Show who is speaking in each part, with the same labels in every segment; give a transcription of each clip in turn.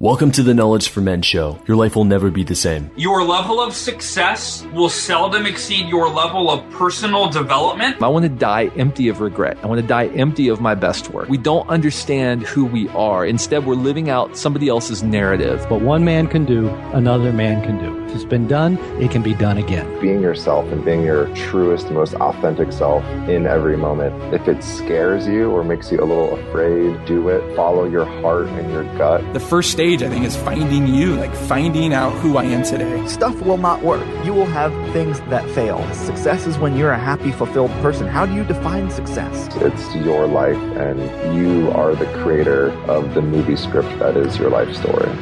Speaker 1: Welcome to the Knowledge for Men show. Your life will never be the same.
Speaker 2: Your level of success will seldom exceed your level of personal development.
Speaker 3: I want to die empty of regret. I want to die empty of my best work. We don't understand who we are. Instead, we're living out somebody else's narrative.
Speaker 4: What one man can do, another man can do. If it's been done, it can be done again.
Speaker 5: Being yourself and being your truest, most authentic self in every moment. If it scares you or makes you a little afraid, do it. Follow your heart and your gut.
Speaker 6: The first stage, I think, is finding you, like finding out who I am today.
Speaker 7: Stuff will not work. You will have things that fail. Success is when you're a happy, fulfilled person. How do you define success?
Speaker 5: It's your life, and you are the creator of the movie script that is your life story.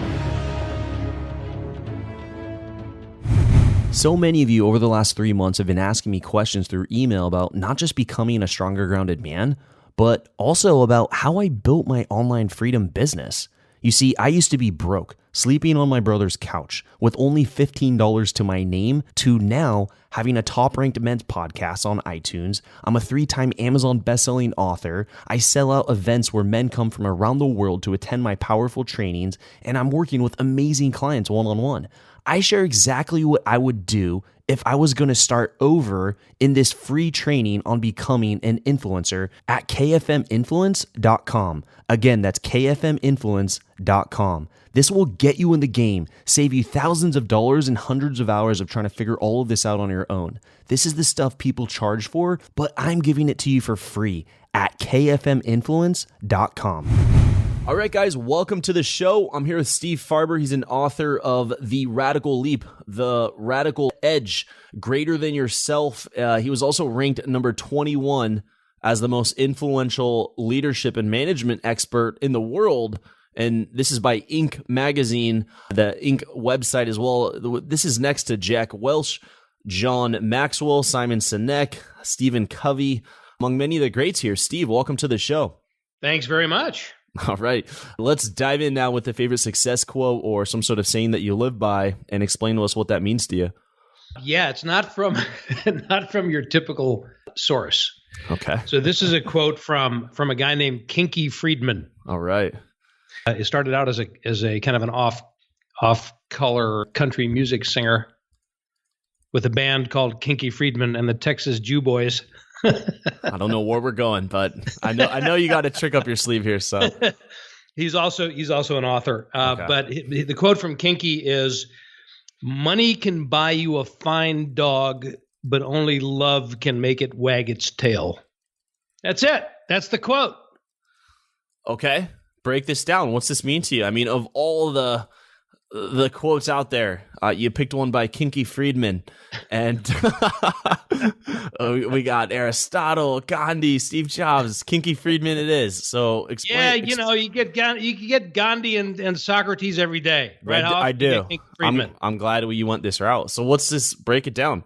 Speaker 1: So many of you over the last 3 months have been asking me questions through email about not just becoming a stronger grounded man, but also about how I built my online freedom business. You see, I used to be broke, sleeping on my brother's couch with only $15 to my name, to now having a top-ranked men's podcast on iTunes. I'm a 3-time Amazon bestselling author. I sell out events where men come from around the world to attend my powerful trainings, and I'm working with amazing clients one-on-one. I share exactly what I would do if I was going to start over in this free training on becoming an influencer at kfminfluence.com. Again, that's kfminfluence.com. This will get you in the game, save you thousands of dollars and hundreds of hours of trying to figure all of this out on your own. This is the stuff people charge for, but I'm giving it to you for free at kfminfluence.com. All right, guys, welcome to the show. I'm here with Steve Farber. He's an author of The Radical Leap, The Radical Edge, Greater Than Yourself. He was also ranked number 21 as the most influential leadership and management expert in the world. And this is by Inc. magazine, the Inc. website as well. This is next to Jack Welch, John Maxwell, Simon Sinek, Stephen Covey, among many of the greats here. Steve, welcome to the show.
Speaker 8: Thanks very much.
Speaker 1: All right, let's dive in now with the favorite success quote or some sort of saying that you live by, and explain to us what that means to you.
Speaker 8: Yeah, it's not from not from your typical source.
Speaker 1: Okay.
Speaker 8: So this is a quote from a guy named Kinky Friedman.
Speaker 1: All right.
Speaker 8: It started out as a kind of an off color country music singer with a band called Kinky Friedman and the Texas Jew Boys.
Speaker 1: I don't know where we're going, but I know you got a trick up your sleeve here. So
Speaker 8: he's also an author.
Speaker 1: Okay.
Speaker 8: But the quote from Kinky is, "Money can buy you a fine dog, but only love can make it wag its tail." That's it. That's the quote.
Speaker 1: Okay, break this down. What's this mean to you? I mean, of all the quotes out there, you picked one by Kinky Friedman, and we got Aristotle, Gandhi, Steve Jobs. Kinky Friedman it is. So explain.
Speaker 8: Yeah, you get Gandhi and Socrates every day, right?
Speaker 1: I do. I'm glad you went this route. So what's this? Break it down.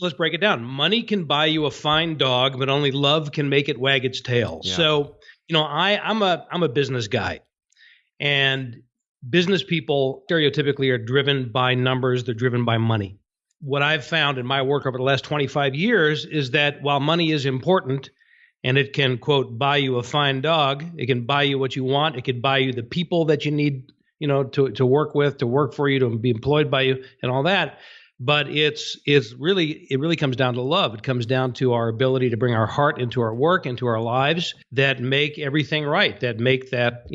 Speaker 8: Let's break it down. Money can buy you a fine dog, but only love can make it wag its tail.
Speaker 1: Yeah.
Speaker 8: So, I'm a business guy, and business people stereotypically are driven by numbers. They're driven by money. What I've found in my work over the last 25 years is that while money is important and it can, quote, buy you a fine dog, it can buy you what you want. It can buy you the people that you need, to work with, to work for you, to be employed by you and all that. But it really comes down to love. It comes down to our ability to bring our heart into our work, into our lives, that make everything right, that make that,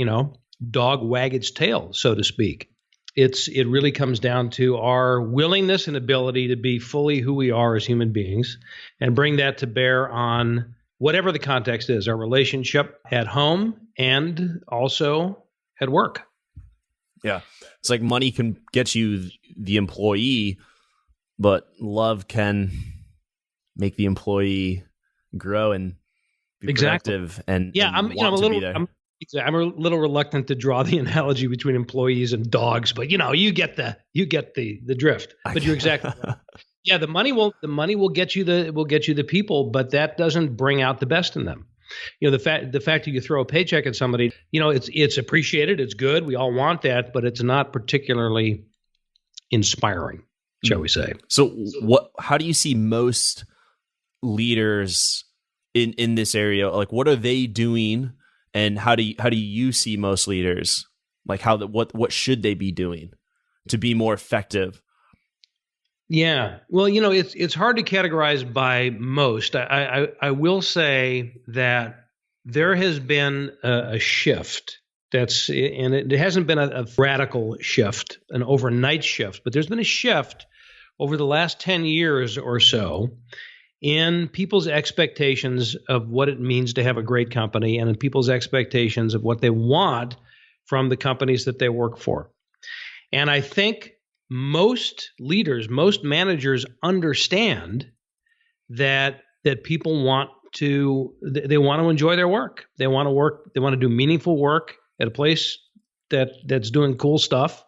Speaker 8: dog wag its tail, so to speak. It really comes down to our willingness and ability to be fully who we are as human beings and bring that to bear on whatever the context is, our relationship at home and also at work.
Speaker 1: Yeah. It's like money can get you the employee, but love can make the employee grow and be productive. And
Speaker 8: I'm a little reluctant to draw the analogy between employees and dogs, but you get the drift. But you're exactly right. Yeah, the money will get you the people, but that doesn't bring out the best in them. The fact that you throw a paycheck at somebody, it's appreciated, it's good, we all want that, but it's not particularly inspiring, shall we say.
Speaker 1: So how do you see most leaders in this area? Like, what are they doing, and how do you see most leaders Like what should they be doing to be more effective?
Speaker 8: Yeah. Well, it's hard to categorize by most. I will say that there has been a shift and it hasn't been a radical shift, an overnight shift, but there's been a shift over the last 10 years or so in people's expectations of what it means to have a great company and in people's expectations of what they want from the companies that they work for. And I think most leaders, most managers understand that people want to enjoy their work. They want to do meaningful work at a place that's doing cool stuff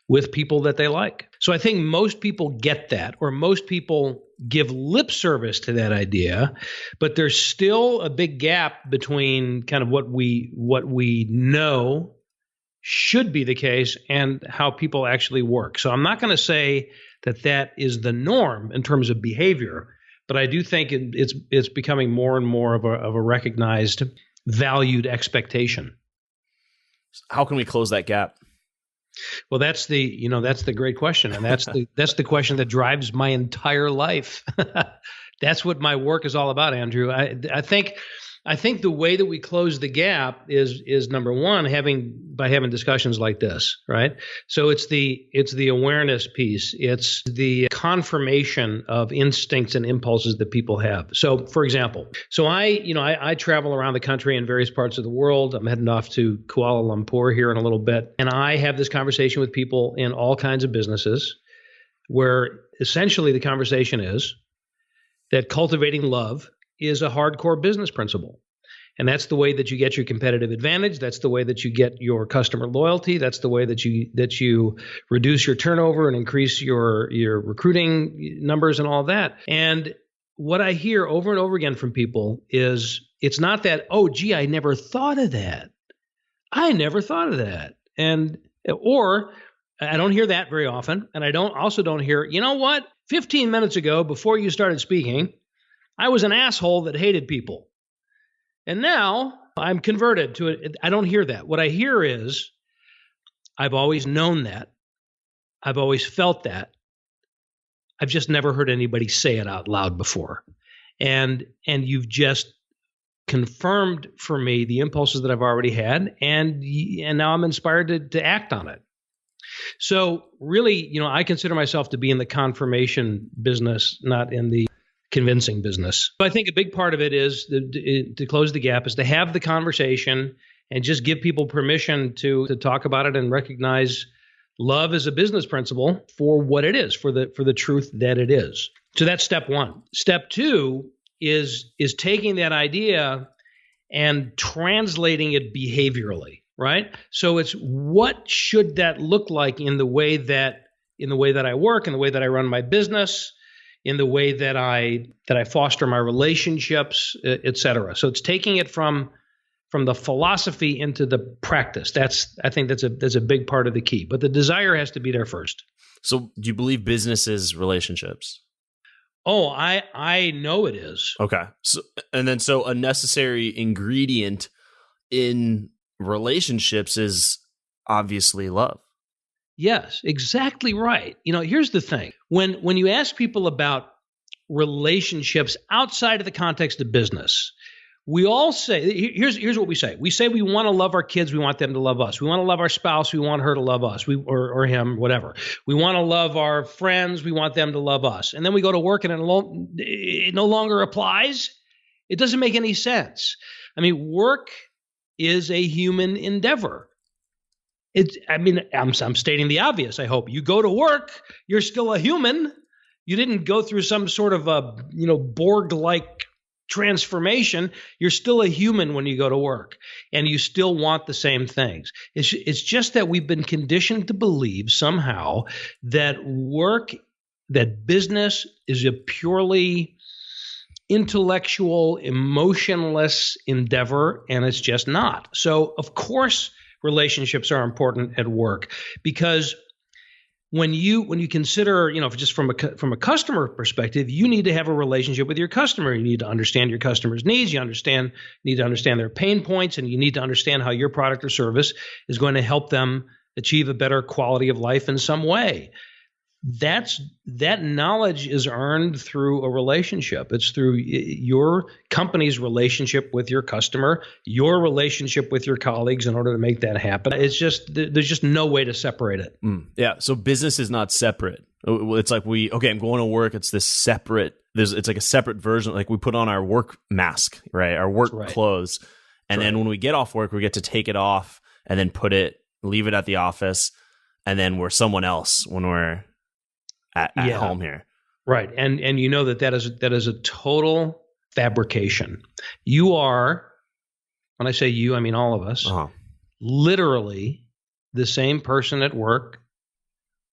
Speaker 8: with people that they like. So I think most people get that, or most people give lip service to that idea, but there's still a big gap between kind of what we know should be the case and how people actually work. So I'm not going to say that is the norm in terms of behavior, but I do think it's becoming more and more of a recognized, valued expectation.
Speaker 1: How can we close that gap?
Speaker 8: Well, that's the great question, and that's the question that drives my entire life. That's what my work is all about, Andrew. I think the way that we close the gap is number one, by having discussions like this, right? So it's the awareness piece. It's the confirmation of instincts and impulses that people have. So, for example, I travel around the country in various parts of the world. I'm heading off to Kuala Lumpur here in a little bit, and I have this conversation with people in all kinds of businesses, where essentially the conversation is that cultivating love is a hardcore business principle. And that's the way that you get your competitive advantage. That's the way that you get your customer loyalty. That's the way that you reduce your turnover and increase your recruiting numbers and all that. And what I hear over and over again from people is it's not that, oh, gee, I never thought of that. I never thought of that. Or I don't hear that very often. And I also don't hear, you know what? 15 minutes ago, before you started speaking, I was an asshole that hated people. And now I'm converted to it. I don't hear that. What I hear is, I've always known that. I've always felt that. I've just never heard anybody say it out loud before. And you've just confirmed for me the impulses that I've already had. And now I'm inspired to act on it. So really, I consider myself to be in the confirmation business, not in the convincing business. I think a big part of it is to close the gap is to have the conversation and just give people permission to talk about it and recognize love as a business principle for what it is, for the truth that it is. So that's step one. Step two is taking that idea and translating it behaviorally, right? So it's what should that look like in the way that I work, in the way that I run my business, in the way that I foster my relationships, et cetera. So it's taking it from the philosophy into the practice. I think that's a big part of the key. But the desire has to be there first.
Speaker 1: So do you believe business is relationships?
Speaker 8: Oh, I know it is.
Speaker 1: Okay. So a necessary ingredient in relationships is obviously love.
Speaker 8: Yes, exactly right. Here's the thing. When you ask people about relationships outside of the context of business, we all say, here's what we say. We say we want to love our kids. We want them to love us. We want to love our spouse. We want her to love us, or him, whatever. We want to love our friends. We want them to love us. And then we go to work and it no longer applies. It doesn't make any sense. I mean, work is a human endeavor. I'm stating the obvious, I hope. You go to work, you're still a human. You didn't go through some sort of Borg-like transformation. You're still a human when you go to work, and you still want the same things. It's just that we've been conditioned to believe somehow that business is a purely intellectual, emotionless endeavor, and it's just not. So, of course, relationships are important at work, because when you consider, just from a customer perspective, you need to have a relationship with your customer. You need to understand your customer's needs. You need to understand their pain points, and you need to understand how your product or service is going to help them achieve a better quality of life in some way. That knowledge is earned through a relationship. It's through your company's relationship with your customer, your relationship with your colleagues in order to make that happen. It's just, there's just no way to separate it.
Speaker 1: Yeah. So business is not separate. It's like I'm going to work. It's this separate, it's like a separate version. Like we put on our work mask, right? Our work clothes. And then when we get off work, we get to take it off and then leave it at the office. And then we're someone else when we're at home here.
Speaker 8: Right. And you know that is a total fabrication. You are, when I say you, I mean all of us, literally the same person at work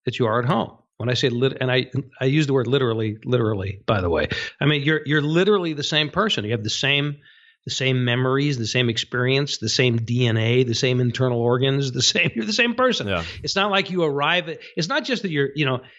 Speaker 8: that you are at home. When I say and I use the word literally, by the way. I mean, you're literally the same person. You have the same memories, the same experience, the same DNA, the same internal organs, you're the same person. Yeah. It's not like you arrive it's not just that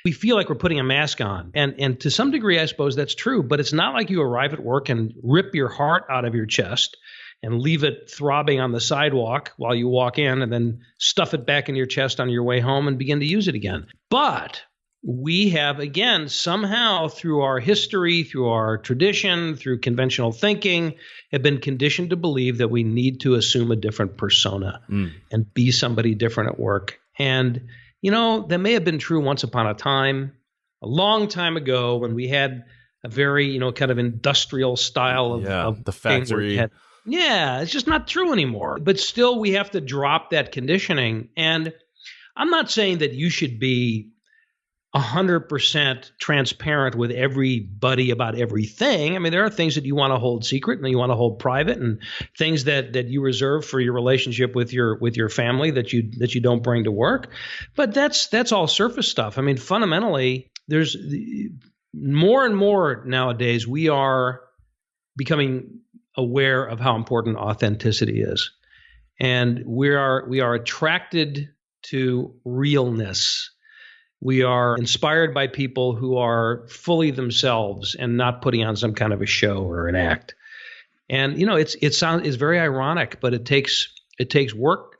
Speaker 8: we feel like we're putting a mask on. And to some degree, I suppose that's true, but it's not like you arrive at work and rip your heart out of your chest and leave it throbbing on the sidewalk while you walk in and then stuff it back in your chest on your way home and begin to use it again. But we have, again, somehow through our history, through our tradition, through conventional thinking, have been conditioned to believe that we need to assume a different persona and be somebody different at work. And, that may have been true once upon a time, a long time ago, when we had a very, kind of industrial style of
Speaker 1: the factory.
Speaker 8: It's just not true anymore. But still, we have to drop that conditioning. And I'm not saying that you should be 100% transparent with everybody about everything. I mean, there are things that you want to hold secret and you want to hold private, and things that you reserve for your relationship with your family that you don't bring to work. But that's all surface stuff. I mean, fundamentally, there's more and more nowadays we are becoming aware of how important authenticity is, and we are attracted to realness. We are inspired by people who are fully themselves and not putting on some kind of a show or an act. And it's very ironic, but it takes work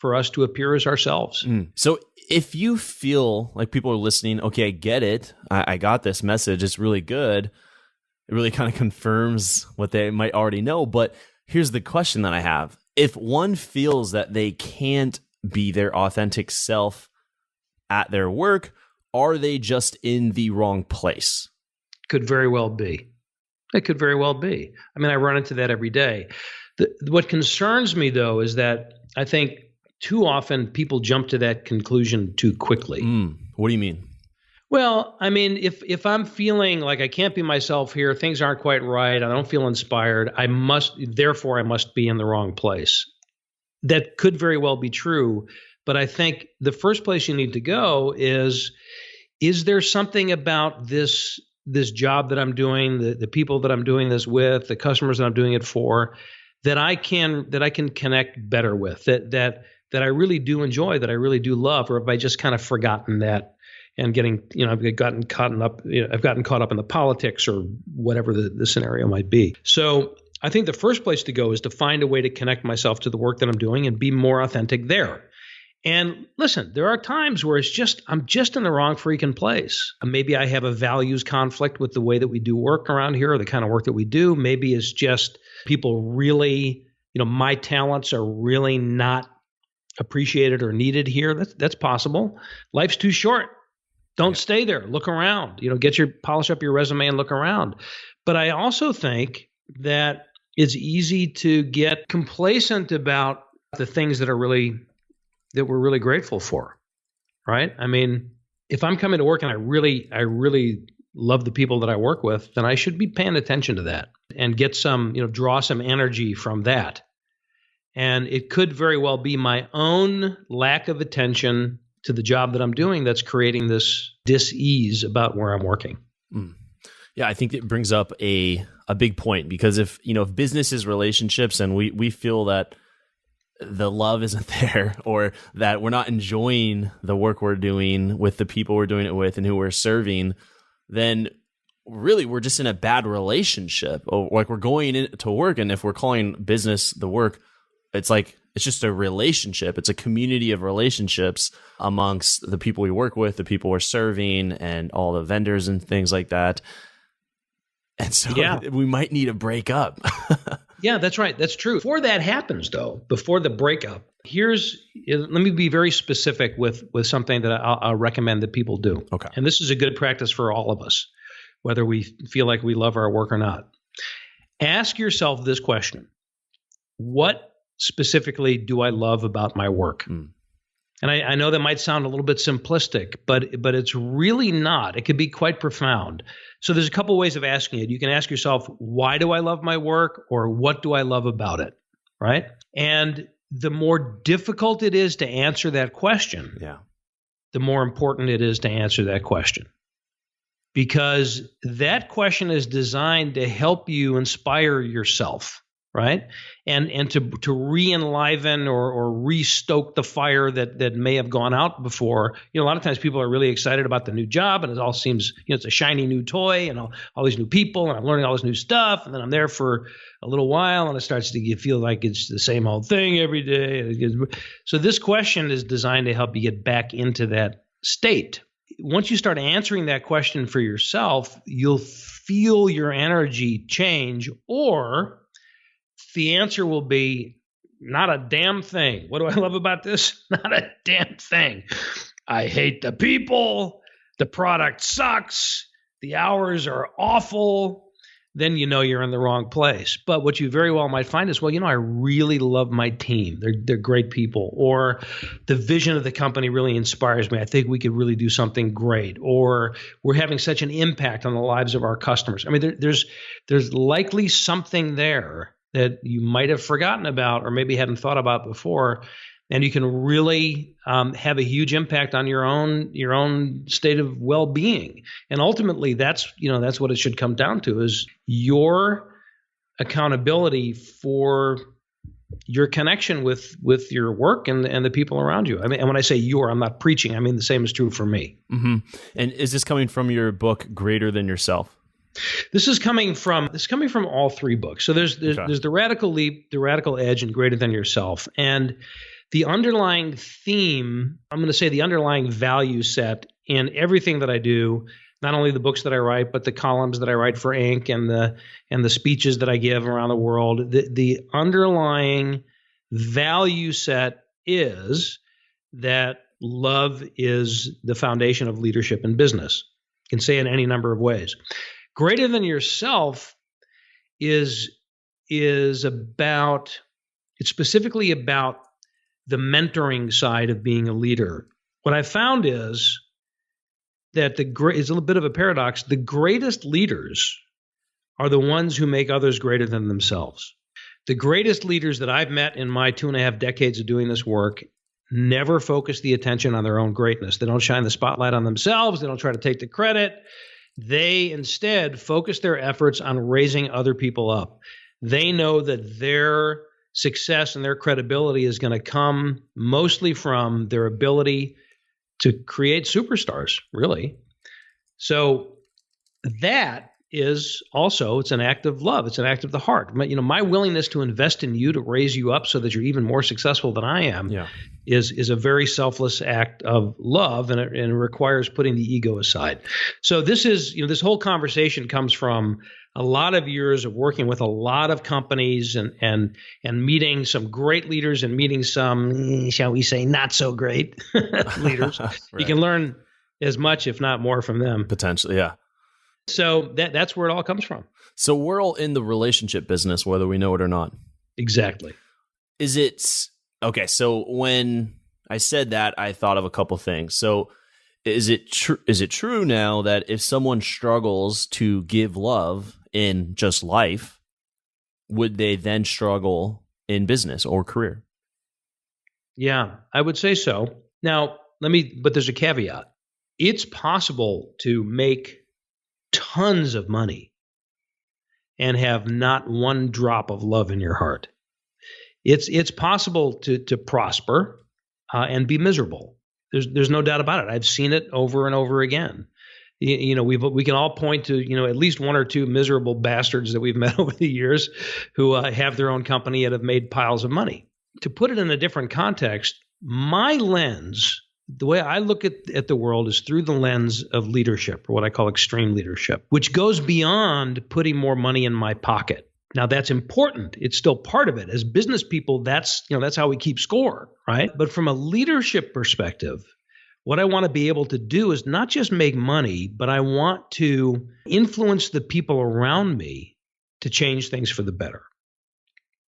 Speaker 8: for us to appear as ourselves.
Speaker 1: So if you feel like people are listening, okay, I get it. I got this message. It's really good. It really kind of confirms what they might already know. But here's the question that I have. If one feels that they can't be their authentic self at their work, are they just in the wrong place?
Speaker 8: Could very well be. It could very well be. I mean, I run into that every day. What concerns me, though, is that I think too often people jump to that conclusion too quickly.
Speaker 1: What do you mean?
Speaker 8: Well, I mean, if I'm feeling like I can't be myself here, things aren't quite right, I don't feel inspired, therefore I must be in the wrong place. That could very well be true. But I think the first place you need to go is there something about this job that I'm doing, the people that I'm doing this with, the customers that I'm doing it for, that I can connect better with, that I really do enjoy, that I really do love, or have I just kind of forgotten that and I've gotten caught up in the politics or whatever the scenario might be. So I think the first place to go is to find a way to connect myself to the work that I'm doing and be more authentic there. And listen, there are times where I'm just in the wrong freaking place. Maybe I have a values conflict with the way that we do work around here, or the kind of work that we do. Maybe it's just people really, my talents are really not appreciated or needed here. That's possible. Life's too short. Don't stay there. Look around. Polish up your resume and look around. But I also think that it's easy to get complacent about the things that we're really grateful for, right? I mean, if I'm coming to work and I really love the people that I work with, then I should be paying attention to that and get some, draw some energy from that. And it could very well be my own lack of attention to the job that I'm doing that's creating this dis-ease about where I'm working.
Speaker 1: Yeah, I think it brings up a big point, because if business is relationships and we feel that the love isn't there, or that we're not enjoying the work we're doing with the people we're doing it with and who we're serving, then really we're just in a bad relationship. Or like we're going into work, and if we're calling business the work, it's like it's just a relationship. It's a community of relationships amongst the people we work with, the people we're serving, and all the vendors and things like that. And so we might need a breakup.
Speaker 8: Yeah, that's right. That's true. Before that happens, though, before the breakup, let me be very specific with something that I'll recommend that people do.
Speaker 1: Okay.
Speaker 8: And this is a good practice for all of us, whether we feel like we love our work or not. Ask yourself this question: what specifically do I love about my work? And I know that might sound a little bit simplistic, but it's really not. It could be quite profound. So there's a couple ways of asking it. You can ask yourself, why do I love my work, or what do I love about it, right? And the more difficult it is to answer that question, the more important it is to answer that question. Because that question is designed to help you inspire yourself, right? And to re-enliven or re-stoke the fire that may have gone out before. A lot of times people are really excited about the new job, and it all seems, it's a shiny new toy and all these new people, and I'm learning all this new stuff, and then I'm there for a little while, and it starts to feel like it's the same old thing every day. So this question is designed to help you get back into that state. Once you start answering that question for yourself, you'll feel your energy change, or the answer will be, not a damn thing. What do I love about this? Not a damn thing. I hate the people. The product sucks. The hours are awful. Then you're in the wrong place. But what you very well might find is, I really love my team. They're great people. Or the vision of the company really inspires me. I think we could really do something great. Or we're having such an impact on the lives of our customers. I mean, there's likely something there that you might have forgotten about or maybe hadn't thought about before, and you can really have a huge impact on your own state of well-being. And ultimately, that's what it should come down to, is your accountability for your connection with your work and the people around you. I mean, and when I say I'm not preaching. I mean, the same is true for me.
Speaker 1: Mm-hmm. And is this coming from your book, Greater Than Yourself?
Speaker 8: This is coming from all three books. So there's the Radical Leap, the Radical Edge, and Greater Than Yourself. And the underlying theme, I'm going to say the underlying value set in everything that I do, not only the books that I write, but the columns that I write for Inc. and the speeches that I give around the world, the underlying value set is that love is the foundation of leadership in business. You can say it in any number of ways. Greater Than Yourself is specifically about the mentoring side of being a leader. What I found is that it's a little bit of a paradox. The greatest leaders are the ones who make others greater than themselves. The greatest leaders that I've met in my 2.5 decades of doing this work never focus the attention on their own greatness. They don't shine the spotlight on themselves. They don't try to take the credit. They instead focus their efforts on raising other people up. They know that their success and their credibility is going to come mostly from their ability to create superstars, really. So that is also, it's an act of love. It's an act of the heart. My willingness to invest in you to raise you up so that you're even more successful than I am is a very selfless act of love, and it requires putting the ego aside. So this is, this whole conversation comes from a lot of years of working with a lot of companies and meeting some great leaders and meeting some, shall we say, not so great leaders. Right. You can learn as much, if not more, from them.
Speaker 1: Potentially, yeah.
Speaker 8: So that's where it all comes from.
Speaker 1: So we're all in the relationship business, whether we know it or not.
Speaker 8: Exactly.
Speaker 1: Is it okay? So when I said that, I thought of a couple things. So is it true now that if someone struggles to give love in just life, would they then struggle in business or career?
Speaker 8: Yeah, I would say so. Now, but there's a caveat. It's possible to make tons of money and have not one drop of love in your heart. It's possible to prosper and be miserable. There's no doubt about it. I've seen it over and over again. We can all point to at least one or two miserable bastards that we've met over the years who have their own company and have made piles of money. To put it in a different context, my lens, the way I look at the world is through the lens of leadership, or what I call extreme leadership, which goes beyond putting more money in my pocket. Now, that's important. It's still part of it. As business people, that's how we keep score, right? But from a leadership perspective, what I want to be able to do is not just make money, but I want to influence the people around me to change things for the better.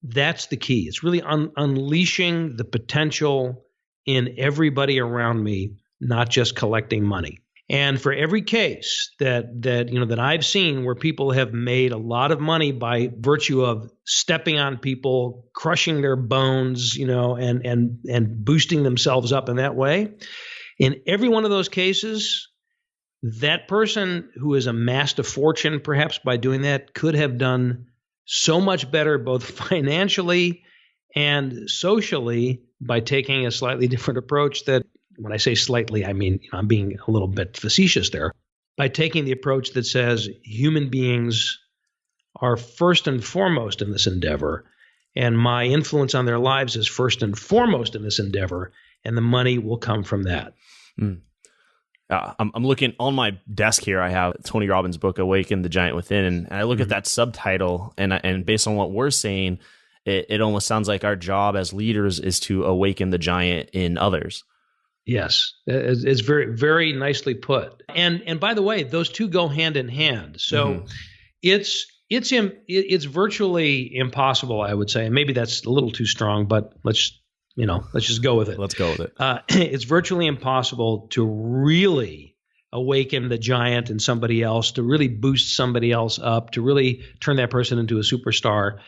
Speaker 8: That's the key. It's really unleashing the potential in everybody around me, not just collecting money. And for every case that I've seen where people have made a lot of money by virtue of stepping on people, crushing their bones, and boosting themselves up in that way, in every one of those cases, that person who has amassed a fortune, perhaps by doing that, could have done so much better, both financially and socially, by taking a slightly different approach. That, when I say slightly, I mean, I'm being a little bit facetious there, by taking the approach that says human beings are first and foremost in this endeavor, and my influence on their lives is first and foremost in this endeavor, and the money will come from that.
Speaker 1: I'm looking on my desk here. I have Tony Robbins' book, Awaken the Giant Within, and I look at that subtitle, and based on what we're saying, it almost sounds like our job as leaders is to awaken the giant in others. Yes,
Speaker 8: it's very, very nicely put. And by the way, those two go hand in hand. So it's virtually impossible, I would say. Maybe that's a little too strong, but let's just go with it.
Speaker 1: Let's go with it.
Speaker 8: It's virtually impossible to really awaken the giant in somebody else, to really boost somebody else up, to really turn that person into a superstar,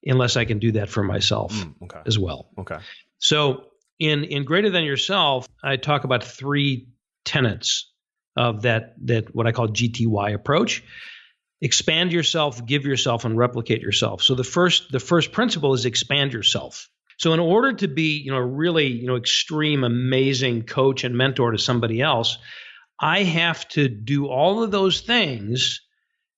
Speaker 8: unless I can do that for myself as well.
Speaker 1: Okay.
Speaker 8: So in Greater Than Yourself, I talk about three tenets of that what I call GTY approach. Expand yourself, give yourself, and replicate yourself. So the first principle is expand yourself. So in order to be, really, extreme, amazing coach and mentor to somebody else, I have to do all of those things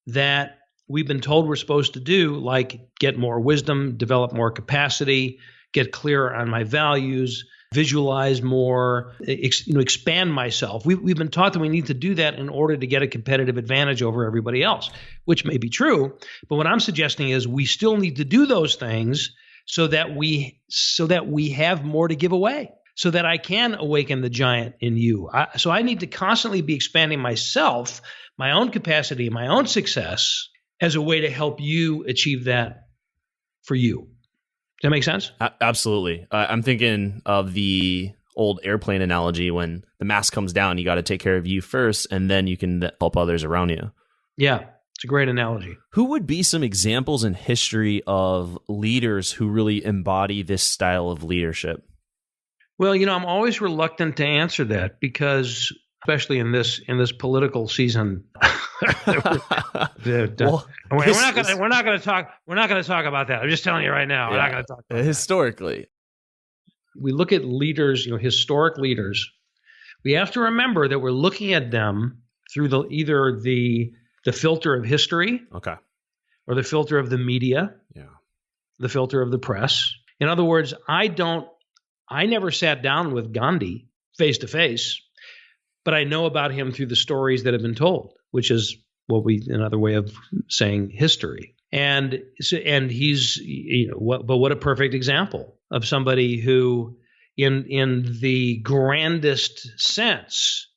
Speaker 8: that we've been told we're supposed to do, like get more wisdom, develop more capacity, get clearer on my values, visualize more, expand myself. We've been taught that we need to do that in order to get a competitive advantage over everybody else, which may be true. But what I'm suggesting is we still need to do those things so that we have more to give away, so that I can awaken the giant in you. So I need to constantly be expanding myself, my own capacity, my own success, as a way to help you achieve that for you. Does that make sense?
Speaker 1: Absolutely. I'm thinking of the old airplane analogy: when the mask comes down, you got to take care of you first, and then you can help others around you.
Speaker 8: Yeah, it's a great analogy.
Speaker 1: Who would be some examples in history of leaders who really embody this style of leadership?
Speaker 8: Well, I'm always reluctant to answer that because, especially in this political season, we're not going to talk about that. I'm just telling you right now, we're not going to talk about
Speaker 1: historically.
Speaker 8: That. We look at leaders, historic leaders. We have to remember that we're looking at them through either the filter of history, or the filter of the media, the filter of the press. In other words, I never sat down with Gandhi face to face, but I know about him through the stories that have been told, which is another way of saying history. And he's, but what a perfect example of somebody who, in the grandest sense,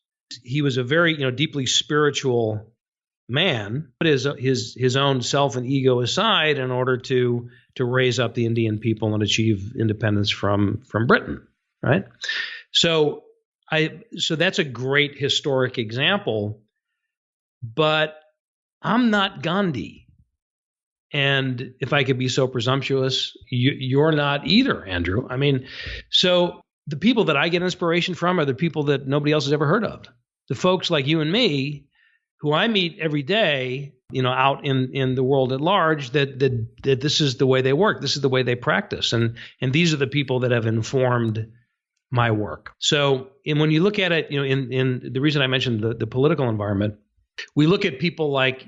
Speaker 8: he was a very, deeply spiritual man, put his own self and ego aside in order to raise up the Indian people and achieve independence from Britain, right? So that's a great historic example, but I'm not Gandhi. And if I could be so presumptuous, you're not either, Andrew. I mean, so the people that I get inspiration from are the people that nobody else has ever heard of. The folks like you and me, who I meet every day, out in the world at large that this is the way they work. This is the way they practice. And these are the people that have informed my work. So when you look at it, in the reason I mentioned the political environment, we look at people like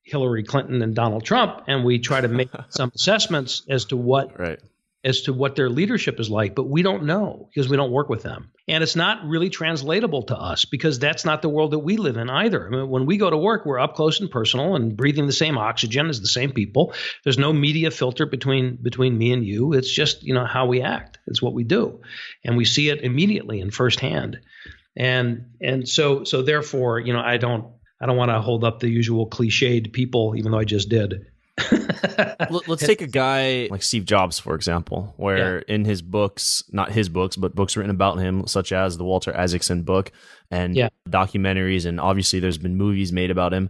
Speaker 8: Hillary Clinton and Donald Trump, and we try to make some assessments as to what their leadership is like, but we don't know because we don't work with them. And it's not really translatable to us because that's not the world that we live in either. I mean, when we go to work, we're up close and personal and breathing the same oxygen as the same people. There's no media filter between me and you. It's just, how we act. It's what we do. And we see it immediately and firsthand. And so therefore, I don't want to hold up the usual cliched people, even though I just did.
Speaker 1: Let's take a guy like Steve Jobs, for example, where in his books, not his books, but books written about him, such as the Walter Isaacson book and documentaries, and obviously there's been movies made about him,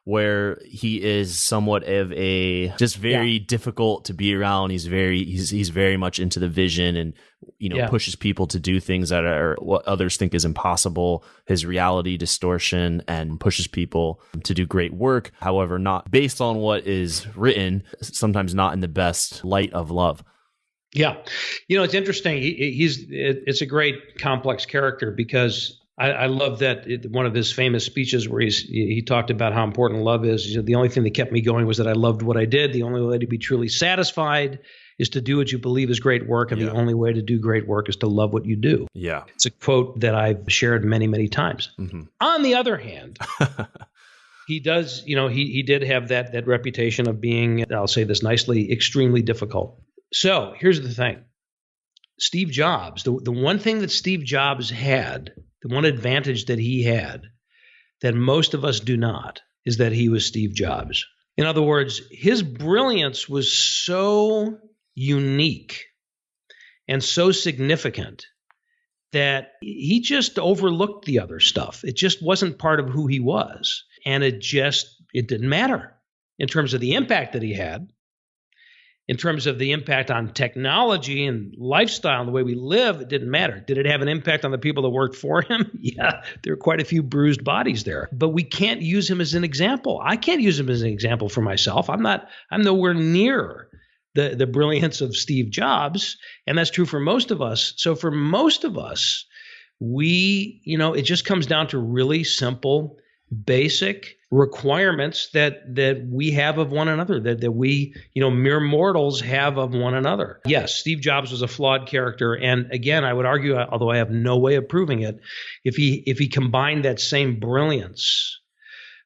Speaker 1: where he is somewhat of a just very difficult to be around. He's very much into the vision and pushes people to do things that are what others think is impossible. His reality distortion and pushes people to do great work. However, not based on what is written, sometimes not in the best light of love.
Speaker 8: Yeah. It's interesting. It's a great complex character because I love that one of his famous speeches where he talked about how important love is. The only thing that kept me going was that I loved what I did. The only way to be truly satisfied is to do what you believe is great work, and the only way to do great work is to love what you do. Yeah, it's a quote that I've shared many, many times. Mm-hmm. On the other hand, he does, he did have that reputation of being, I'll say this nicely, extremely difficult. So here's the thing. Steve Jobs, the one thing that Steve Jobs had, the one advantage that he had that most of us do not, is that he was Steve Jobs. In other words, his brilliance was so unique and so significant that he just overlooked the other stuff. It just wasn't part of who he was. And it didn't matter in terms of the impact that he had. In terms of the impact on technology and lifestyle and the way we live, it didn't matter. Did it have an impact on the people that worked for him? Yeah, there are quite a few bruised bodies there. But we can't use him as an example. I can't use him as an example for myself. I'm nowhere near the brilliance of Steve Jobs, and that's true for most of us. So for most of us, it just comes down to really simple, basic requirements that we have of one another, that we, mere mortals have of one another. Yes, Steve Jobs was a flawed character. And again, I would argue, although I have no way of proving it, if he combined that same brilliance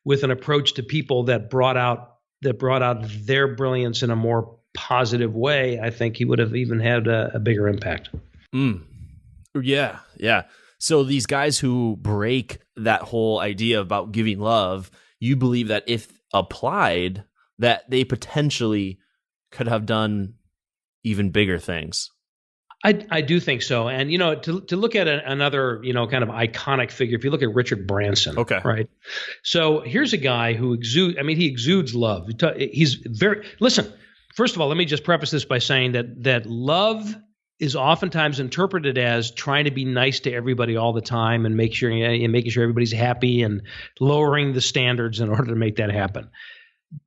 Speaker 8: with an approach to people that brought out their brilliance in a more positive way, I think he would have even had a bigger impact.
Speaker 1: Yeah. So these guys who break that whole idea about giving love, you believe that if applied, that they potentially could have done even bigger things.
Speaker 8: I do think so. And, to look at another, kind of iconic figure, if you look at Richard Branson, right? So here's a guy who exudes love. Listen, first of all, let me just preface this by saying that love is oftentimes interpreted as trying to be nice to everybody all the time and making sure everybody's happy and lowering the standards in order to make that happen.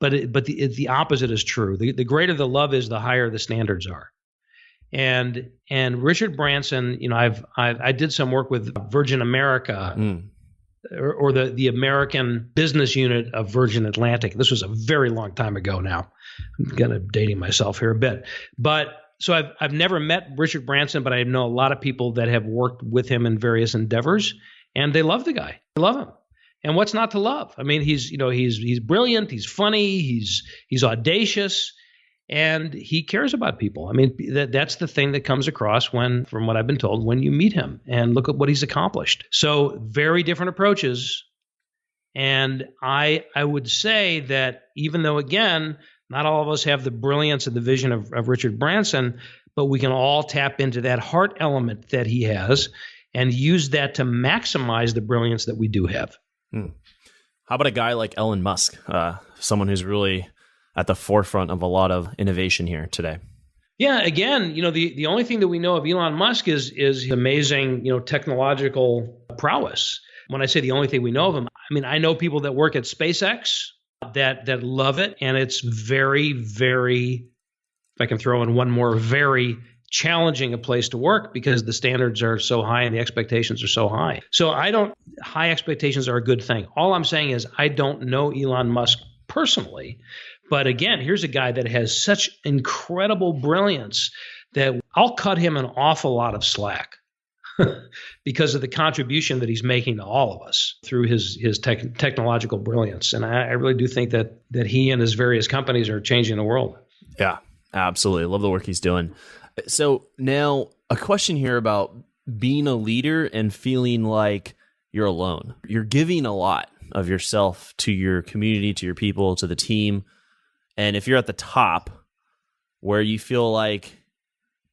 Speaker 8: But the opposite is true. The greater the love is, the higher the standards are. And Richard Branson, I did some work with Virgin America or the American business unit of Virgin Atlantic. This was a very long time ago now. I'm kind of dating myself here a bit, So I've never met Richard Branson, but I know a lot of people that have worked with him in various endeavors, and they love the guy. They love him. And what's not to love? I mean, he's brilliant, he's funny, he's audacious, and he cares about people. I mean, that's the thing that comes across from what I've been told, when you meet him and look at what he's accomplished. So very different approaches. And I would say that even though, again, not all of us have the brilliance and the vision of Richard Branson, but we can all tap into that heart element that he has and use that to maximize the brilliance that we do have.
Speaker 1: How about a guy like Elon Musk, someone who's really at the forefront of a lot of innovation here today?
Speaker 8: Yeah, again, the only thing that we know of Elon Musk is amazing, technological prowess. When I say the only thing we know of him, I mean, I know people that work at SpaceX that love it. And it's very, very, if I can throw in one more, very challenging a place to work because the standards are so high and the expectations are so high. So high expectations are a good thing. All I'm saying is I don't know Elon Musk personally. But again, here's a guy that has such incredible brilliance that I'll cut him an awful lot of slack because of the contribution that he's making to all of us through his technological brilliance. And I really do think that he and his various companies are changing the world.
Speaker 1: Yeah, absolutely. Love the work he's doing. So now a question here about being a leader and feeling like you're alone. You're giving a lot of yourself to your community, to your people, to the team. And if you're at the top where you feel like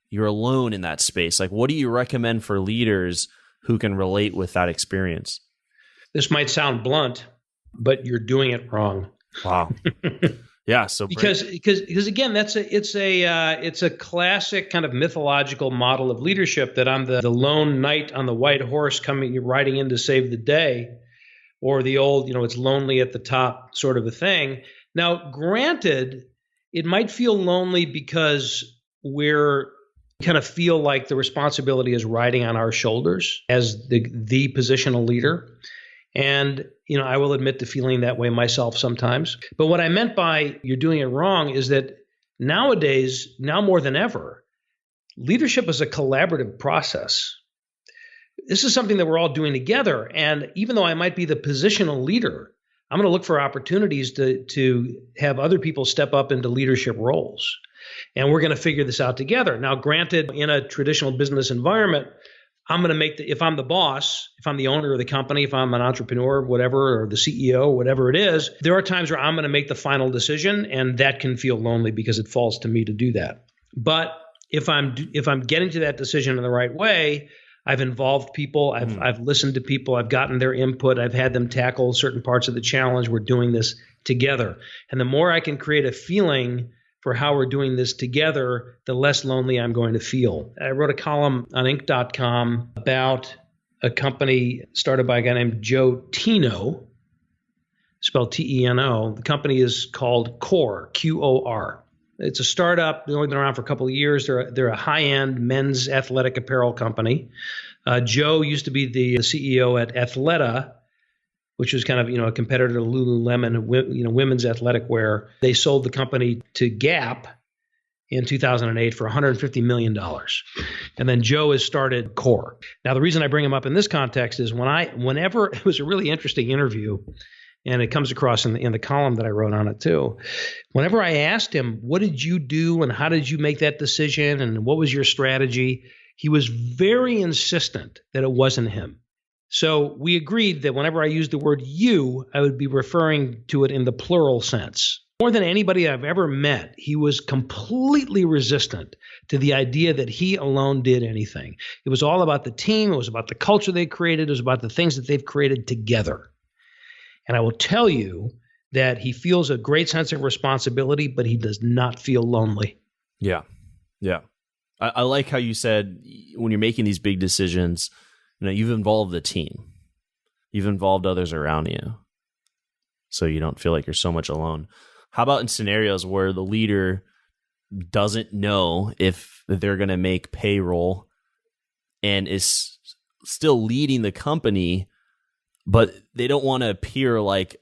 Speaker 1: you're alone in that space, like what do you recommend for leaders who can relate with that experience?
Speaker 8: This might sound blunt, but you're doing it wrong.
Speaker 1: Wow. Yeah. So
Speaker 8: because again, it's a classic kind of mythological model of leadership that I'm the lone knight on the white horse riding in to save the day, or the old, it's lonely at the top sort of a thing. Now, granted, it might feel lonely because we're kind of feel like the responsibility is riding on our shoulders as the positional leader. And, I will admit to feeling that way myself sometimes. But what I meant by you're doing it wrong is that nowadays, now more than ever, leadership is a collaborative process. This is something that we're all doing together. And even though I might be the positional leader, I'm going to look for opportunities to have other people step up into leadership roles. And we're going to figure this out together. Now, granted, in a traditional business environment, I'm going to if I'm the boss, if I'm the owner of the company, if I'm an entrepreneur, whatever, or the CEO, whatever it is, there are times where I'm going to make the final decision, and that can feel lonely because it falls to me to do that. But if I'm getting to that decision in the right way, I've involved people, I've listened to people, I've gotten their input, I've had them tackle certain parts of the challenge. We're doing this together. And the more I can create a feeling for how we're doing this together, the less lonely I'm going to feel. I wrote a column on Inc.com about a company started by a guy named Joe Tino, spelled T-E-N-O. The company is called Core, Q-O-R. It's a startup. They've only been around for a couple of years. They're a high-end men's athletic apparel company. Joe used to be the CEO at Athleta, which was kind of, a competitor to Lululemon, women's athletic wear. They sold the company to Gap in 2008 for $150 million. And then Joe has started Core. Now, the reason I bring him up in this context is whenever it was a really interesting interview, and it comes across in the column that I wrote on it too. Whenever I asked him, what did you do and how did you make that decision and what was your strategy? He was very insistent that it wasn't him. So we agreed that whenever I used the word you, I would be referring to it in the plural sense. More than anybody I've ever met, he was completely resistant to the idea that he alone did anything. It was all about the team. It was about the culture they created. It was about the things that they've created together. And I will tell you that he feels a great sense of responsibility, but he does not feel lonely.
Speaker 1: Yeah. Yeah. I like how you said when you're making these big decisions, you've involved the team. You've involved others around you. So you don't feel like you're so much alone. How about in scenarios where the leader doesn't know if they're going to make payroll and is still leading the company, but they don't want to appear like,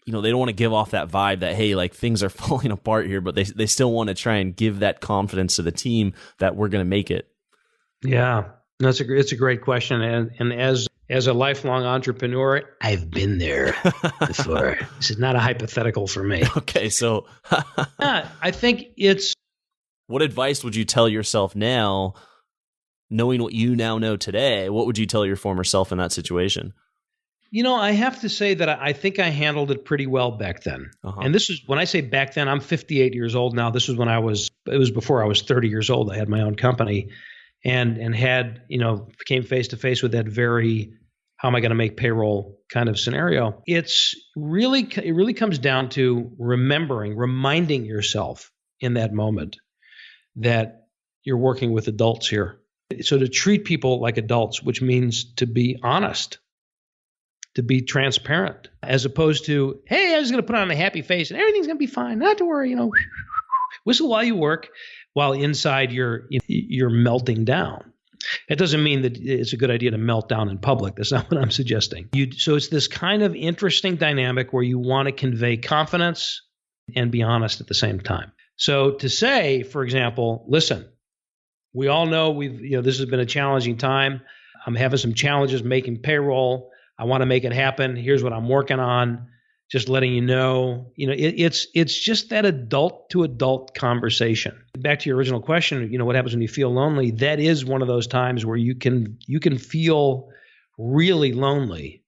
Speaker 1: they don't want to give off that vibe that, hey, like things are falling apart here, but they still want to try and give that confidence to the team that we're going to make it.
Speaker 8: Yeah. It's a great question. And as a lifelong entrepreneur, I've been there before. This is not a hypothetical for me.
Speaker 1: Okay. So
Speaker 8: I think
Speaker 1: what advice would you tell yourself now, knowing what you now know today? What would you tell your former self in that situation?
Speaker 8: I have to say that I think I handled it pretty well back then. Uh-huh. And this is, when I say back then, I'm 58 years old now. This was it was before I was 30 years old. I had my own company. And had, came face to face with that very, how am I going to make payroll kind of scenario. It really comes down to reminding yourself in that moment that you're working with adults here. So to treat people like adults, which means to be honest to be transparent, as opposed to, hey, I'm just going to put on a happy face and everything's going to be fine. Not to worry, whistle while you work, while inside you're melting down. It doesn't mean that it's a good idea to melt down in public. That's not what I'm suggesting. So it's this kind of interesting dynamic where you want to convey confidence and be honest at the same time. So to say, for example, listen, we all know this has been a challenging time. I'm having some challenges making payroll. I want to make it happen. Here's what I'm working on. Just letting you know, it's just that adult to adult conversation. Back to your original question, what happens when you feel lonely? That is one of those times where you can feel really lonely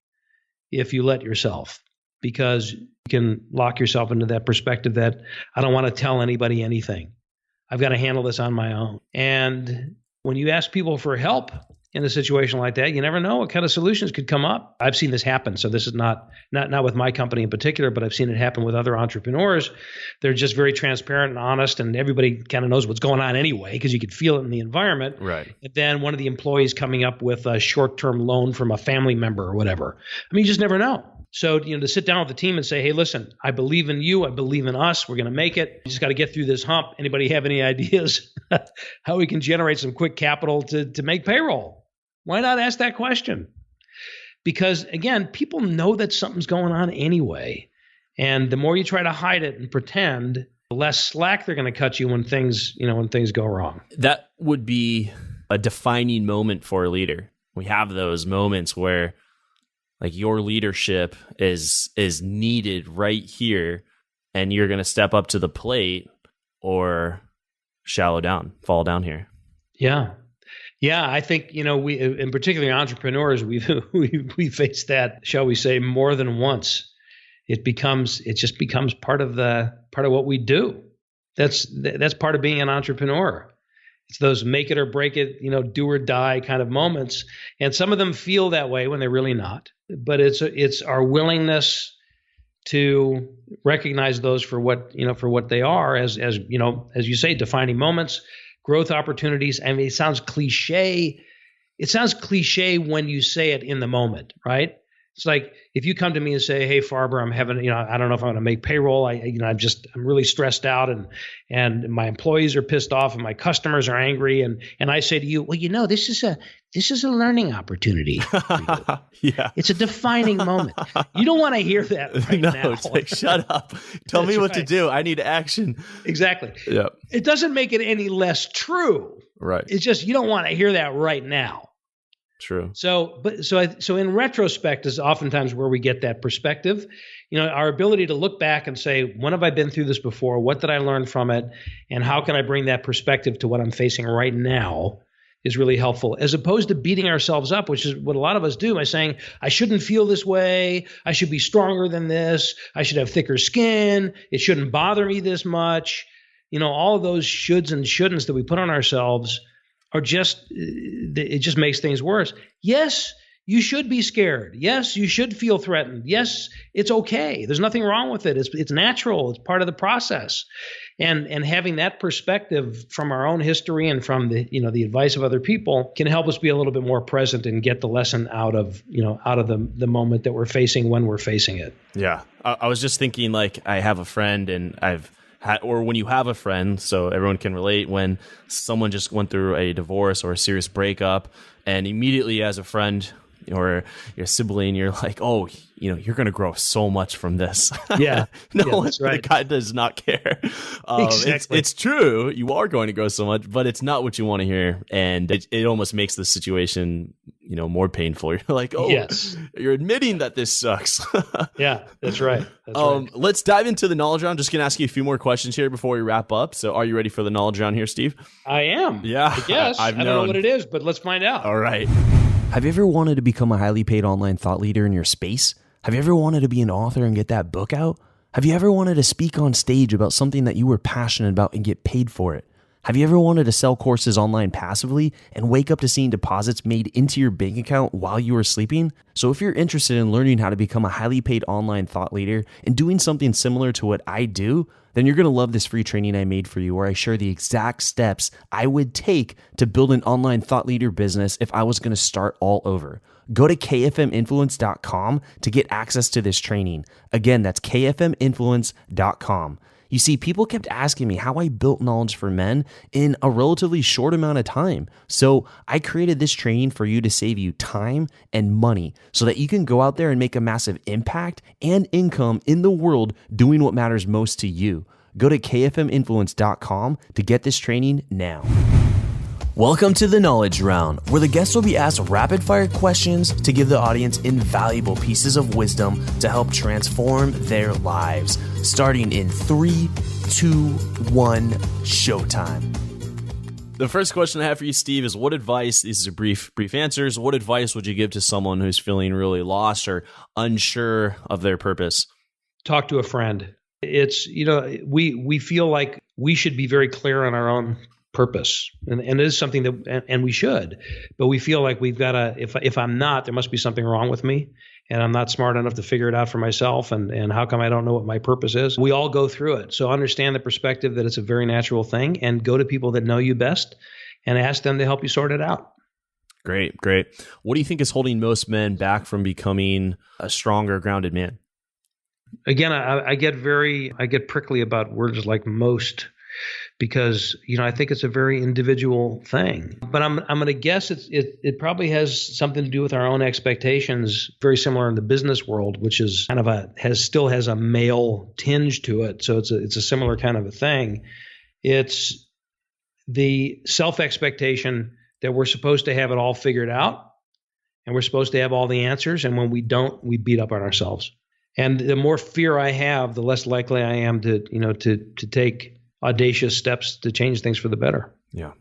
Speaker 8: if you let yourself, because you can lock yourself into that perspective that I don't want to tell anybody anything. I've got to handle this on my own. And when you ask people for help in a situation like that, you never know what kind of solutions could come up. I've seen this happen. So this is not with my company in particular, but I've seen it happen with other entrepreneurs. They're just very transparent and honest, and everybody kind of knows what's going on anyway, because you could feel it in the environment.
Speaker 1: Right.
Speaker 8: And then one of the employees coming up with a short-term loan from a family member or whatever. I mean, you just never know. So, to sit down with the team and say, hey, listen, I believe in you. I believe in us. We're going to make it. We just got to get through this hump. Anybody have any ideas how we can generate some quick capital to make payroll? Why not ask that question? Because again, people know that something's going on anyway. And the more you try to hide it and pretend, the less slack they're going to cut you when things go wrong.
Speaker 1: That would be a defining moment for a leader. We have those moments where your leadership is needed right here, and you're going to step up to the plate or fall down here.
Speaker 8: Yeah. Yeah, I think, we, in particular entrepreneurs, we face that, shall we say, more than once. It just becomes part of what we do. That's part of being an entrepreneur. It's those make it or break it, do or die kind of moments. And some of them feel that way when they're really not. But it's our willingness to recognize those for what they are, as you say, defining moments, growth opportunities. I mean, it sounds cliche. It sounds cliche when you say it in the moment, right? It's like if you come to me and say, "Hey, Farber, I'm having, I don't know if I'm going to make payroll. I'm really stressed out, and my employees are pissed off, and my customers are angry." And I say to you, "Well, this is a learning opportunity for you.
Speaker 1: Yeah,
Speaker 8: it's a defining moment." You don't want to hear that right now.
Speaker 1: No, it's like, shut up. Tell me what to do. I need action.
Speaker 8: Exactly.
Speaker 1: Yeah.
Speaker 8: It doesn't make it any less true.
Speaker 1: Right.
Speaker 8: It's just you don't want to hear that right now.
Speaker 1: True.
Speaker 8: So in retrospect is oftentimes where we get that perspective. Our ability to look back and say, when have I been through this before? What did I learn from it? And how can I bring that perspective to what I'm facing right now is really helpful, as opposed to beating ourselves up, which is what a lot of us do by saying, I shouldn't feel this way. I should be stronger than this. I should have thicker skin. It shouldn't bother me this much. All of those shoulds and shouldn'ts that we put on ourselves are it just makes things worse. Yes, you should be scared. Yes, you should feel threatened. Yes, it's okay. There's nothing wrong with it. It's natural. It's part of the process. And having that perspective from our own history and from the advice of other people can help us be a little bit more present and get the lesson out of the moment that we're facing when we're facing it.
Speaker 1: Yeah. I was just thinking, I have a friend, and or when you have a friend, so everyone can relate, when someone just went through a divorce or a serious breakup, and immediately as a friend or your sibling, you're like, oh, you're going to grow so much from this.
Speaker 8: Yeah.
Speaker 1: That's
Speaker 8: right.
Speaker 1: The guy does not care.
Speaker 8: Exactly.
Speaker 1: It's true. You are going to grow so much, but it's not what you want to hear. And it almost makes the situation, more painful. You're like, oh, yes. You're admitting that this sucks.
Speaker 8: Yeah, that's right. Right.
Speaker 1: Let's dive into the knowledge round. Just going to ask you a few more questions here before we wrap up. So are you ready for the knowledge round here, Steve?
Speaker 8: I am.
Speaker 1: Yeah.
Speaker 8: I guess. I don't know what it is, but let's find out.
Speaker 1: All right. Have you ever wanted to become a highly paid online thought leader in your space? Have you ever wanted to be an author and get that book out? Have you ever wanted to speak on stage about something that you were passionate about and get paid for it? Have you ever wanted to sell courses online passively and wake up to seeing deposits made into your bank account while you were sleeping? So if you're interested in learning how to become a highly paid online thought leader and doing something similar to what I do, then you're going to love this free training I made for you where I share the exact steps I would take to build an online thought leader business if I was going to start all over. Go to kfminfluence.com to get access to this training. Again, that's kfminfluence.com. You see, people kept asking me how I built knowledge for men in a relatively short amount of time. So I created this training for you to save you time and money so that you can go out there and make a massive impact and income in the world doing what matters most to you. Go to kfminfluence.com to get this training now. Welcome to the Knowledge Round, where the guests will be asked rapid-fire questions to give the audience invaluable pieces of wisdom to help transform their lives. Starting in 3, 2, 1, showtime. The first question I have for you, Steve, is what advice, these are brief answers, what advice would you give to someone who's feeling really lost or unsure of their purpose?
Speaker 8: Talk to a friend. It's, we feel like we should be very clear on our own purpose. And it is something that, and we should, but we feel like we've got to, if I'm not, there must be something wrong with me and I'm not smart enough to figure it out for myself. And how come I don't know what my purpose is? We all go through it. So understand the perspective that it's a very natural thing and go to people that know you best and ask them to help you sort it out.
Speaker 1: Great. What do you think is holding most men back from becoming a stronger, grounded man?
Speaker 8: Again, I get prickly about words like most, because I think it's a very individual thing. But I'm going to guess it probably has something to do with our own expectations. Very similar in the business world, which is kind of still has a male tinge to it. So it's a similar kind of a thing. It's the self-expectation that we're supposed to have it all figured out, and we're supposed to have all the answers. And when we don't, we beat up on ourselves. And the more fear I have, the less likely I am to take audacious steps to change things for the better.
Speaker 1: Yeah.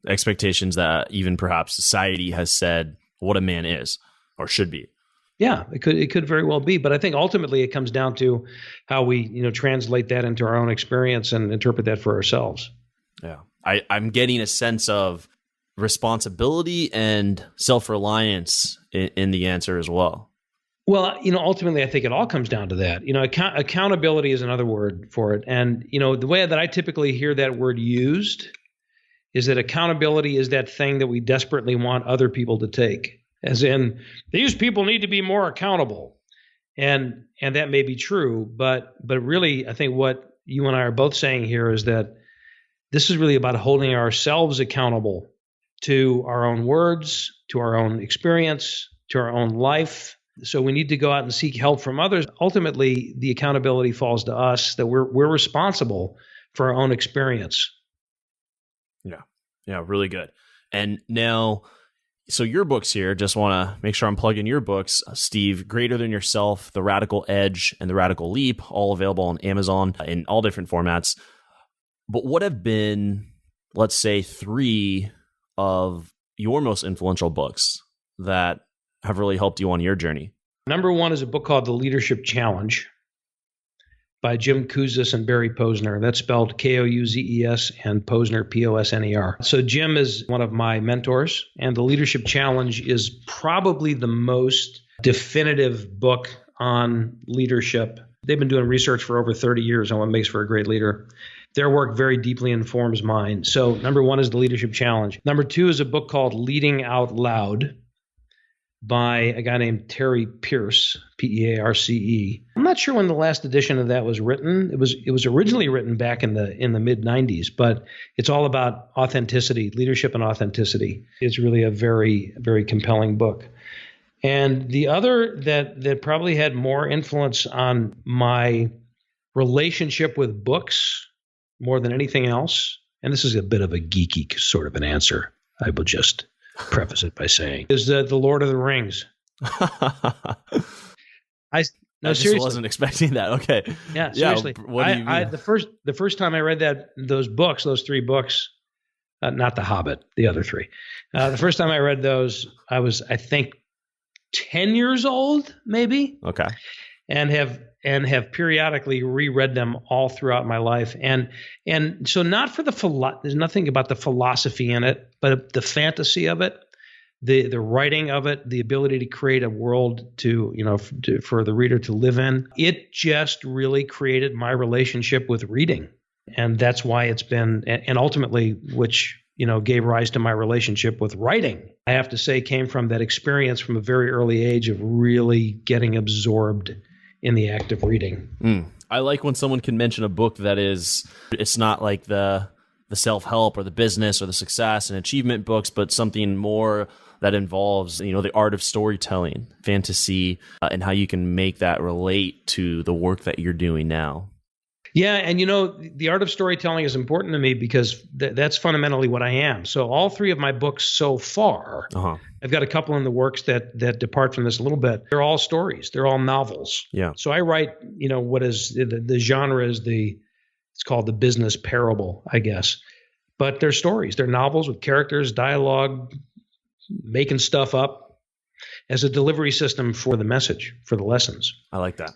Speaker 1: Expectations that even perhaps society has said what a man is or should be.
Speaker 8: Yeah, it could very well be. But I think ultimately it comes down to how we, translate that into our own experience and interpret that for ourselves.
Speaker 1: Yeah. I'm getting a sense of responsibility and self-reliance in the answer as well.
Speaker 8: Well, ultimately, I think it all comes down to that. Accountability is another word for it. And, the way that I typically hear that word used is that accountability is that thing that we desperately want other people to take. As in, these people need to be more accountable. And that may be true. But really, I think what you and I are both saying here is that this is really about holding ourselves accountable to our own words, to our own experience, to our own life. So we need to go out and seek help from others. Ultimately, the accountability falls to us, that we're responsible for our own experience.
Speaker 1: Yeah, really good. And now, so your books here, just want to make sure I'm plugging your books, Steve, Greater Than Yourself, The Radical Edge, and The Radical Leap, all available on Amazon in all different formats. But what have been, let's say, 3 of your most influential books that have really helped you on your journey?
Speaker 8: Number 1 is a book called The Leadership Challenge by Jim Kouzes and Barry Posner. That's spelled Kouzes and Posner, Posner. So Jim is one of my mentors, and The Leadership Challenge is probably the most definitive book on leadership. They've been doing research for over 30 years on what makes for a great leader. Their work very deeply informs mine. So number 1 is The Leadership Challenge. Number 2 is a book called Leading Out Loud by a guy named Terry Pierce, Pearce. I'm not sure when the last edition of that was written. It was originally written back in the mid 90s, but it's all about authenticity, leadership and authenticity. It's really a very, very compelling book. And the other that probably had more influence on my relationship with books more than anything else, and this is a bit of a geeky sort of an answer, I will just preface it by saying, is The Lord of the Rings.
Speaker 1: I just wasn't expecting that. Okay.
Speaker 8: Yeah, seriously.
Speaker 1: Yeah, what do you mean?
Speaker 8: The first time I read those 3 books, not The Hobbit, the other 3. The first time I read those, I was, I think, 10 years old, maybe.
Speaker 1: Okay.
Speaker 8: And have periodically reread them all throughout my life. And so not for there's nothing about the philosophy in it, but the fantasy of it. the writing of it, the ability to create a world for the reader to live in. It just really created my relationship with reading. And that's why it's been, and ultimately, which, gave rise to my relationship with writing, I have to say came from that experience from a very early age of really getting absorbed in the act of reading.
Speaker 1: I like when someone can mention a book that it's not like the self-help or the business or the success and achievement books, but something more that involves, the art of storytelling, fantasy, and how you can make that relate to the work that you're doing now.
Speaker 8: Yeah. And, the art of storytelling is important to me because that's fundamentally what I am. So all three of my books so far, I've got a couple in the works that depart from this a little bit. They're all stories. They're all novels.
Speaker 1: Yeah.
Speaker 8: So I write, what is the genre is it's called the business parable, I guess. But they're stories. They're novels with characters, dialogue, making stuff up as a delivery system for the message, for the lessons.
Speaker 1: I like that.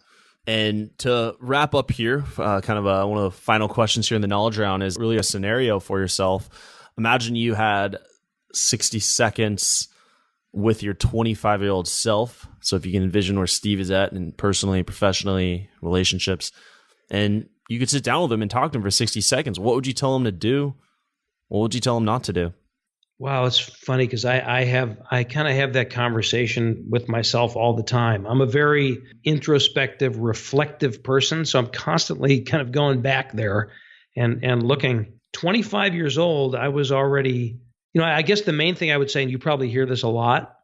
Speaker 1: And to wrap up here, one of the final questions here in the knowledge round is really a scenario for yourself. Imagine you had 60 seconds with your 25-year-old self. So if you can envision where Steve is at in personally, professionally, relationships, and you could sit down with him and talk to him for 60 seconds. What would you tell him to do? What would you tell him not to do?
Speaker 8: Wow, it's funny because I kind of have that conversation with myself all the time. I'm a very introspective, reflective person, so I'm constantly kind of going back there and looking. 25 years old, I was already, I guess the main thing I would say, and you probably hear this a lot,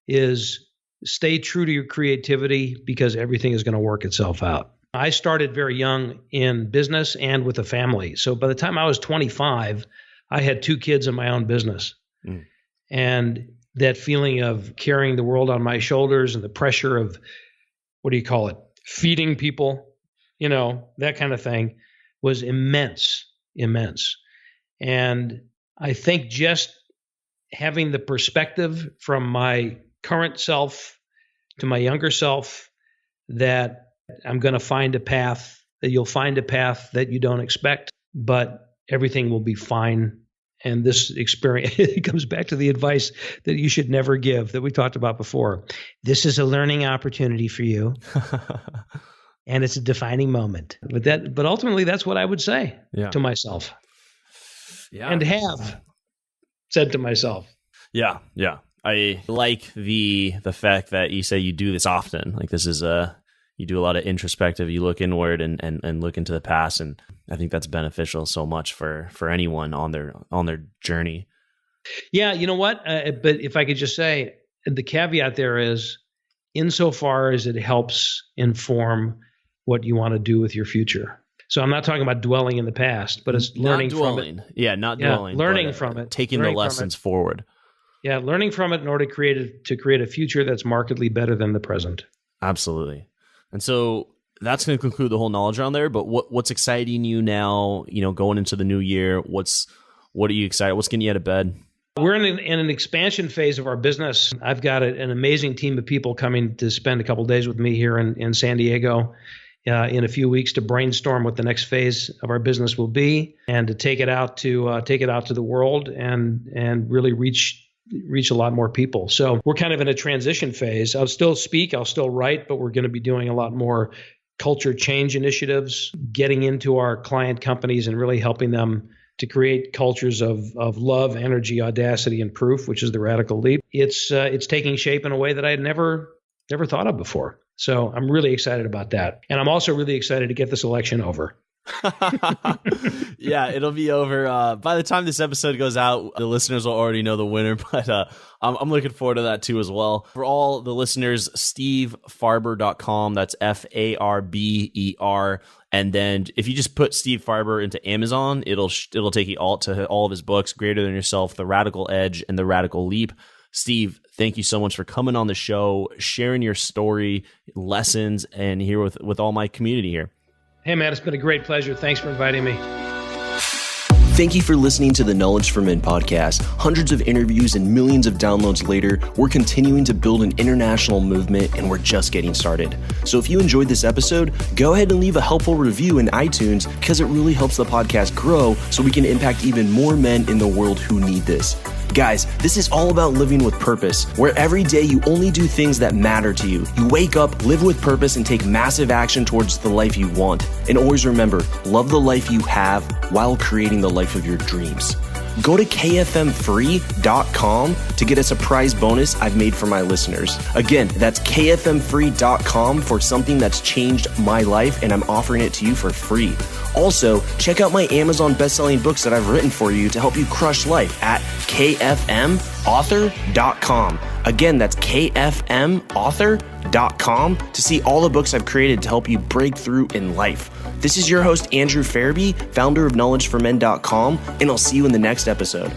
Speaker 8: is stay true to your creativity because everything is going to work itself out. I started very young in business and with a family. So by the time I was 25, I had 2 kids in my own business. And that feeling of carrying the world on my shoulders and the pressure of, feeding people, that kind of thing was immense. And I think just having the perspective from my current self to my younger self that I'm going to find a path, that you'll find a path that you don't expect, but everything will be fine. And this experience, it comes back to the advice that you should never give that we talked about before. This is a learning opportunity for you. And it's a defining moment. But ultimately, that's what I would say to myself. Yeah. And have said to myself.
Speaker 1: Yeah. I like the fact that you say you do this often. Like this is you do a lot of introspective, you look inward and look into the past. And I think that's beneficial so much for anyone on their journey.
Speaker 8: Yeah. You know what? But if I could just say, the caveat there is, insofar as it helps inform what you want to do with your future. So I'm not talking about dwelling in the past, but it's learning from it.
Speaker 1: Yeah, not dwelling.
Speaker 8: Learning from it.
Speaker 1: Taking the lessons forward.
Speaker 8: Yeah, learning from it in order to create a future that's markedly better than the present.
Speaker 1: Absolutely. And so that's going to conclude the whole knowledge round there. But what's exciting you now, going into the new year? What are you excited? What's getting you out of bed?
Speaker 8: We're in an expansion phase of our business. I've got an amazing team of people coming to spend a couple of days with me here in San Diego in a few weeks to brainstorm what the next phase of our business will be and to take it out to the world and really reach a lot more people. So we're kind of in a transition phase. I'll still speak, I'll still write, but we're going to be doing a lot more culture change initiatives, getting into our client companies and really helping them to create cultures of love, energy, audacity, and proof, which is the radical leap. It's taking shape in a way that I had never thought of before. So I'm really excited about that. And I'm also really excited to get this election over.
Speaker 1: Yeah, it'll be over. By the time this episode goes out, the listeners will already know the winner, but I'm looking forward to that too as well. For all the listeners, stevefarber.com, that's Farber. And then if you just put Steve Farber into Amazon, it'll take you all to all of his books, Greater Than Yourself, The Radical Edge, and The Radical Leap. Steve, thank you so much for coming on the show, sharing your story, lessons, and here with all my community here.
Speaker 8: Hey, Matt, it's been a great pleasure. Thanks for inviting me.
Speaker 1: Thank you for listening to the Knowledge for Men podcast. Hundreds of interviews and millions of downloads later, we're continuing to build an international movement, and we're just getting started. So if you enjoyed this episode, go ahead and leave a helpful review in iTunes because it really helps the podcast grow so we can impact even more men in the world who need this. Guys, this is all about living with purpose, where every day you only do things that matter to you. You wake up, live with purpose, and take massive action towards the life you want. And always remember, love the life you have while creating the life of your dreams. Go to kfmfree.com to get a surprise bonus I've made for my listeners. Again, that's kfmfree.com for something that's changed my life, and I'm offering it to you for free. Also, check out my Amazon best-selling books that I've written for you to help you crush life at kfmauthor.com. Again, that's kfmauthor.com to see all the books I've created to help you break through in life. This is your host, Andrew Farber, founder of knowledgeformen.com, and I'll see you in the next episode.